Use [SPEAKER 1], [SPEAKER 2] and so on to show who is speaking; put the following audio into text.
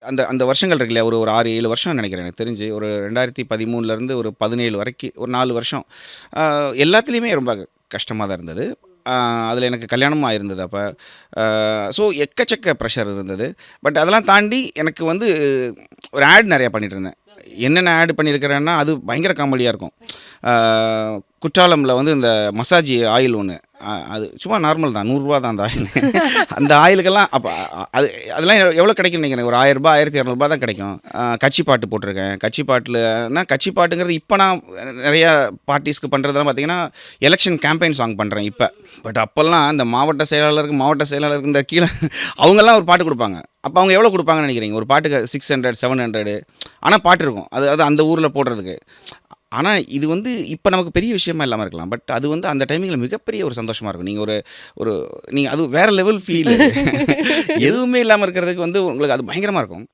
[SPEAKER 1] அந்த அந்த வருஷங்கள் இருக்கு இல்லையா? ஒரு ஒரு 6, 7 வருஷம் நெனைக்கிறேன் எனக்கு தெரிஞ்சு. ஒரு 2013லருந்து ஒரு 17 ஒரு 4 வருஷம். அ எல்லாத்துலயுமே ரொம்ப கஷ்டமா தான் இருந்தது. அதில எனக்கு கல்யாணமும் ஆயிருந்தது அப்ப. ஸோ எக்கச்சக்க ப்ரெஷர் இருந்தது. பட் அதெல்லாம் தாண்டி எனக்கு வந்து ஒரு ஆட் நெறையா பண்ணிட்டுருந்தேன். என்னென்ன ஆட் பண்ணியிருக்கிறேன்னா, அது பயங்கர காமெடியா இருக்கும். ஆ குற்றாலம்ல வந்து இந்த மசாஜ் ஆயில் ஒண்ணு. அது சும்மா நார்மல் தான். ரூ. 100 தான் அந்த ஆயில். அந்த ஆயிலுக்கெல்லாம் அப்ப அது அதெல்லாம் எவ்வளோ கிடைக்கும்னு நெனைக்கிறேன். ஒரு ரூ. 1000 ரூ. 1200 தான் கிடைக்கும். கட்சி பாட்டு போட்டிருக்கேன். கட்சி பாட்டுலனா கட்சி பாட்டுங்கிறது இப்ப நான் நெறையா பார்ட்டீஸ்க்கு பண்றதெல்லாம் பார்த்தீங்கன்னா, எலக்ஷன் கேம்பெயின் சாங் பண்றேன் இப்ப. பட் அப்பல்லாம் இந்த மாவட்ட செயலாளருக்கு இந்த கீழ அவங்கலாம் ஒரு பாட்டு குடுப்பாங்க. அப்ப அவங்க எவ்வளோ குடுப்பாங்கன்னு நெனைக்கிறீங்க? ஒரு பாட்டுக்கு 600, 700 ஆனா பாட்டு இருக்கும். அது அது அந்த ஊர்ல போடுறதுக்கு. ஆனா, இது வந்து இப்ப நமக்கு பெரிய விஷயமா இல்லாம இருக்கலாம். பட் அது வந்து அந்த டைமிங்ல மிகப்பெரிய ஒரு சந்தோஷமா இருக்கும். நீங்க ஒரு ஒரு நீங்க அது வேற லெவல் ஃபீல் அது. எதுவுமே இல்லாம இருக்கிறதுக்கு வந்து உங்களுக்கு அது பயங்கரமா இருக்கும்.